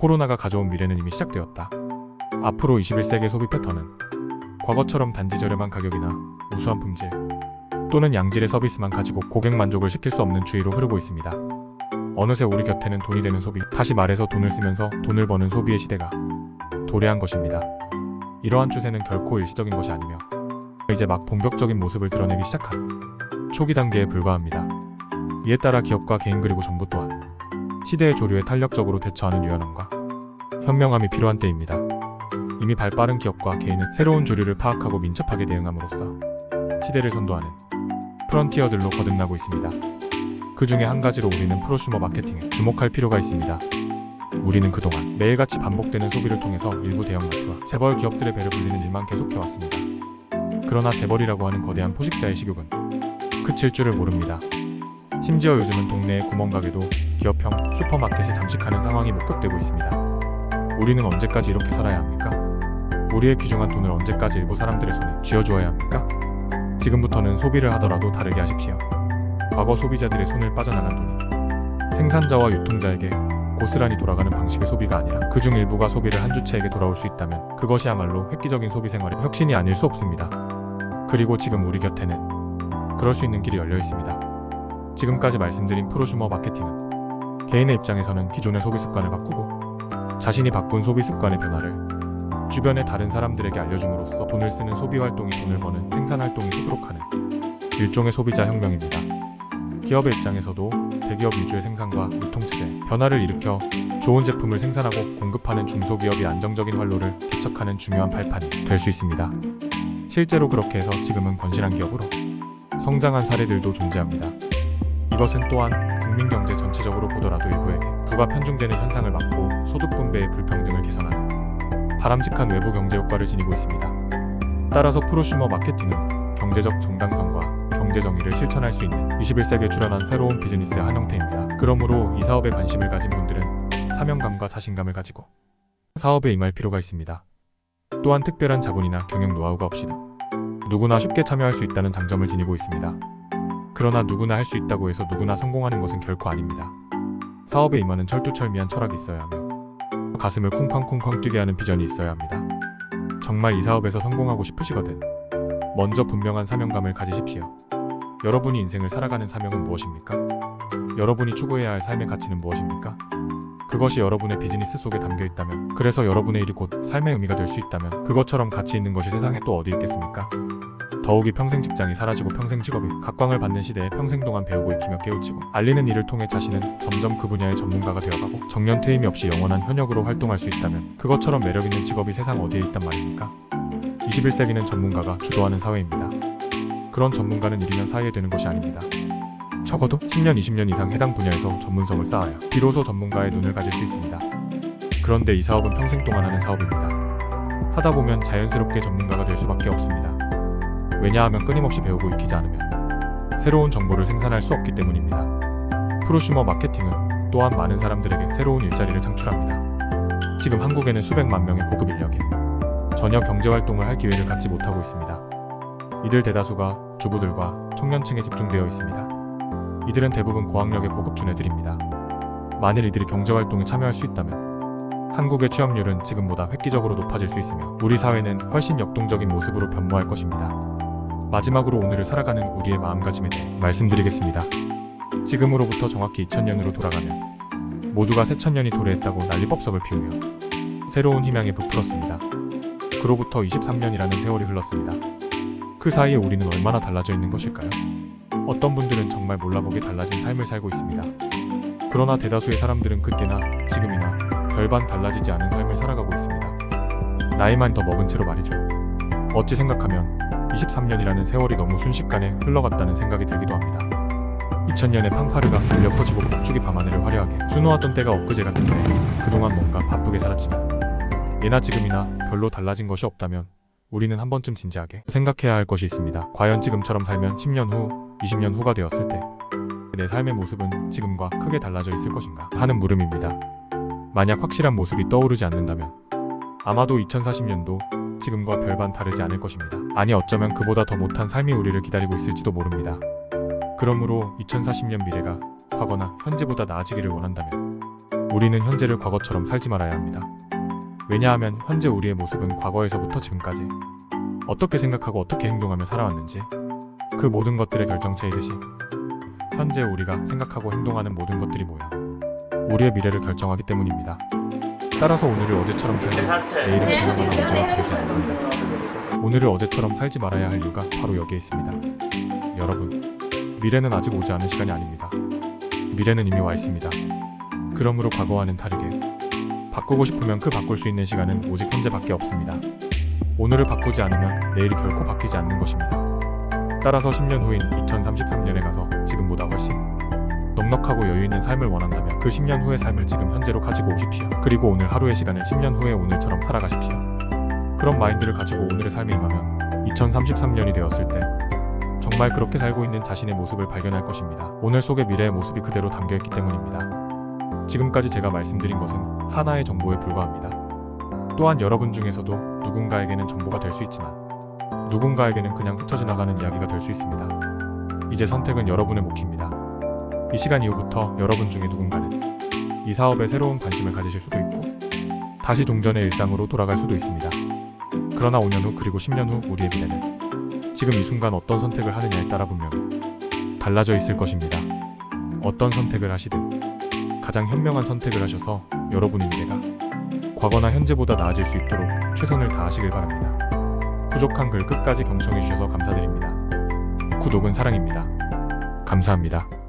코로나가 가져온 미래는 이미 시작되었다. 앞으로 21세기의 소비 패턴은 과거처럼 단지 저렴한 가격이나 우수한 품질 또는 양질의 서비스만 가지고 고객 만족을 시킬 수 없는 주의로 흐르고 있습니다. 어느새 우리 곁에는 돈이 되는 소비, 다시 말해서 돈을 쓰면서 돈을 버는 소비의 시대가 도래한 것입니다. 이러한 추세는 결코 일시적인 것이 아니며 이제 막 본격적인 모습을 드러내기 시작한 초기 단계에 불과합니다. 이에 따라 기업과 개인 그리고 정부 또한 시대의 조류에 탄력적으로 대처하는 유연함과 현명함이 필요한 때입니다. 이미 발빠른 기업과 개인은 새로운 조류를 파악하고 민첩하게 대응함으로써 시대를 선도하는 프론티어들로 거듭나고 있습니다. 그 중에 한 가지로 우리는 프로슈머 마케팅에 주목할 필요가 있습니다. 우리는 그동안 매일같이 반복되는 소비를 통해서 일부 대형마트와 재벌 기업들의 배를 불리는 일만 계속해왔습니다. 그러나 재벌이라고 하는 거대한 포식자의 식욕은 그칠 줄을 모릅니다. 심지어 요즘은 동네의 구멍가게도 기업형 슈퍼마켓이 잠식하는 상황이 목격되고 있습니다. 우리는 언제까지 이렇게 살아야 합니까? 우리의 귀중한 돈을 언제까지 일부 사람들의 손에 쥐어주어야 합니까? 지금부터는 소비를 하더라도 다르게 하십시오. 과거 소비자들의 손을 빠져나간 돈이 생산자와 유통자에게 고스란히 돌아가는 방식의 소비가 아니라 그중 일부가 소비를 한 주체에게 돌아올 수 있다면 그것이야말로 획기적인 소비 생활의 혁신이 아닐 수 없습니다. 그리고 지금 우리 곁에는 그럴 수 있는 길이 열려 있습니다. 지금까지 말씀드린 프로슈머 마케팅은 개인의 입장에서는 기존의 소비 습관을 바꾸고 자신이 바꾼 소비 습관의 변화를 주변의 다른 사람들에게 알려줌으로써 돈을 쓰는 소비 활동이 돈을 버는 생산 활동이 되도록 하는 일종의 소비자 혁명입니다. 기업의 입장에서도 대기업 위주의 생산과 유통체제 변화를 일으켜 좋은 제품을 생산하고 공급하는 중소기업이 안정적인 활로를 개척하는 중요한 발판이 될 수 있습니다. 실제로 그렇게 해서 지금은 건실한 기업으로 성장한 사례들도 존재합니다. 이것은 또한 국민 경제 전체적으로 보더라도 일부에게 부가 편중되는 현상을 막고 소득 분배의 불평등을 개선하는 바람직한 외부 경제 효과를 지니고 있습니다. 따라서 프로슈머 마케팅은 경제적 정당성과 경제 정의를 실천할 수 있는 21세기에 출현한 새로운 비즈니스의 한 형태입니다. 그러므로 이 사업에 관심을 가진 분들은 사명감과 자신감을 가지고 사업에 임할 필요가 있습니다. 또한 특별한 자본이나 경영 노하우가 없이 누구나 쉽게 참여할 수 있다는 장점을 지니고 있습니다. 그러나 누구나 할 수 있다고 해서 누구나 성공하는 것은 결코 아닙니다. 사업에 임하는 철두철미한 철학이 있어야 하며 가슴을 쿵쾅쿵쾅 뛰게 하는 비전이 있어야 합니다. 정말 이 사업에서 성공하고 싶으시거든 먼저 분명한 사명감을 가지십시오. 여러분이 인생을 살아가는 사명은 무엇입니까? 여러분이 추구해야 할 삶의 가치는 무엇입니까? 그것이 여러분의 비즈니스 속에 담겨 있다면, 그래서 여러분의 일이 곧 삶의 의미가 될 수 있다면 그것처럼 가치 있는 것이 세상에 또 어디 있겠습니까? 더욱이 평생 직장이 사라지고 평생 직업이 각광을 받는 시대에 평생 동안 배우고 익히며 깨우치고 알리는 일을 통해 자신은 점점 그 분야의 전문가가 되어가고 정년 퇴임이 없이 영원한 현역으로 활동할 수 있다면 그것처럼 매력있는 직업이 세상 어디에 있단 말입니까? 21세기는 전문가가 주도하는 사회입니다. 그런 전문가는 일이면 사회에 되는 것이 아닙니다. 적어도 10년, 20년 이상 해당 분야에서 전문성을 쌓아야 비로소 전문가의 눈을 가질 수 있습니다. 그런데 이 사업은 평생 동안 하는 사업입니다. 하다 보면 자연스럽게 전문가가 될 수밖에 없습니다. 왜냐하면 끊임없이 배우고 익히지 않으면 새로운 정보를 생산할 수 없기 때문입니다. 프로슈머 마케팅은 또한 많은 사람들에게 새로운 일자리를 창출합니다. 지금 한국에는 수백만 명의 고급 인력이 전혀 경제활동을 할 기회를 갖지 못하고 있습니다. 이들 대다수가 주부들과 청년층에 집중되어 있습니다. 이들은 대부분 고학력의 고급 두뇌들입니다. 만일 이들이 경제활동에 참여할 수 있다면 한국의 취업률은 지금보다 획기적으로 높아질 수 있으며 우리 사회는 훨씬 역동적인 모습으로 변모할 것입니다. 마지막으로 오늘을 살아가는 우리의 마음가짐에 대해 말씀드리겠습니다. 지금으로부터 정확히 2000년으로 돌아가면 모두가 새천년이 도래했다고 난리법석을 피우며 새로운 희망에 부풀었습니다. 그로부터 23년이라는 세월이 흘렀습니다. 그 사이에 우리는 얼마나 달라져 있는 것일까요? 어떤 분들은 정말 몰라보게 달라진 삶을 살고 있습니다. 그러나 대다수의 사람들은 그때나 지금이나 별반 달라지지 않은 삶을 살아가고 있습니다. 나이만 더 먹은 채로 말이죠. 어찌 생각하면 23년이라는 세월이 너무 순식간에 흘러갔다는 생각이 들기도 합니다. 2000년에 팡파르가 달려 퍼지고 폭죽이 밤하늘을 화려하게 수놓았던 때가 엊그제 같은데 그동안 뭔가 바쁘게 살았지만 예나 지금이나 별로 달라진 것이 없다면 우리는 한 번쯤 진지하게 생각해야 할 것이 있습니다. 과연 지금처럼 살면 10년 후, 20년 후가 되었을 때 내 삶의 모습은 지금과 크게 달라져 있을 것인가 하는 물음입니다. 만약 확실한 모습이 떠오르지 않는다면 아마도 2040년도 지금과 별반 다르지 않을 것입니다. 아니 어쩌면 그보다 더 못한 삶이 우리를 기다리고 있을지도 모릅니다. 그러므로 2040년 미래가 과거나 현재보다 나아지기를 원한다면 우리는 현재를 과거처럼 살지 말아야 합니다. 왜냐하면 현재 우리의 모습은 과거에서부터 지금까지 어떻게 생각하고 어떻게 행동하며 살아왔는지 그 모든 것들의 결정체이듯이 현재 우리가 생각하고 행동하는 모든 것들이 모여 우리의 미래를 결정하기 때문입니다. 따라서 오늘을 어제처럼 살고 내일은 그녀가 언제나 다르지 않습니다. 오늘을 어제처럼 살지 말아야 할 이유가 바로 여기에 있습니다. 여러분, 미래는 아직 오지 않은 시간이 아닙니다. 미래는 이미 와 있습니다. 그러므로 과거와는 다르게 바꾸고 싶으면 그 바꿀 수 있는 시간은 오직 현재밖에 없습니다. 오늘을 바꾸지 않으면 내일이 결코 바뀌지 않는 것입니다. 따라서 10년 후인 2033년에 가서 지금보다 훨씬 넉넉하고 여유 있는 삶을 원한다면 그 10년 후의 삶을 지금 현재로 가지고 오십시오. 그리고 오늘 하루의 시간을 10년 후의 오늘처럼 살아가십시오. 그런 마인드를 가지고 오늘의 삶에 임하면 2033년이 되었을 때 정말 그렇게 살고 있는 자신의 모습을 발견할 것입니다. 오늘 속의 미래의 모습이 그대로 담겨있기 때문입니다. 지금까지 제가 말씀드린 것은 하나의 정보에 불과합니다. 또한 여러분 중에서도 누군가에게는 정보가 될 수 있지만 누군가에게는 그냥 스쳐 지나가는 이야기가 될 수 있습니다. 이제 선택은 여러분의 몫입니다. 이 시간 이후부터 여러분 중에 누군가는 이 사업에 새로운 관심을 가지실 수도 있고 다시 종전의 일상으로 돌아갈 수도 있습니다. 그러나 5년 후 그리고 10년 후 우리의 미래는 지금 이 순간 어떤 선택을 하느냐에 따라 분명히 달라져 있을 것입니다. 어떤 선택을 하시든 가장 현명한 선택을 하셔서 여러분의 미래가 과거나 현재보다 나아질 수 있도록 최선을 다하시길 바랍니다. 부족한 글 끝까지 경청해 주셔서 감사드립니다. 구독은 사랑입니다. 감사합니다.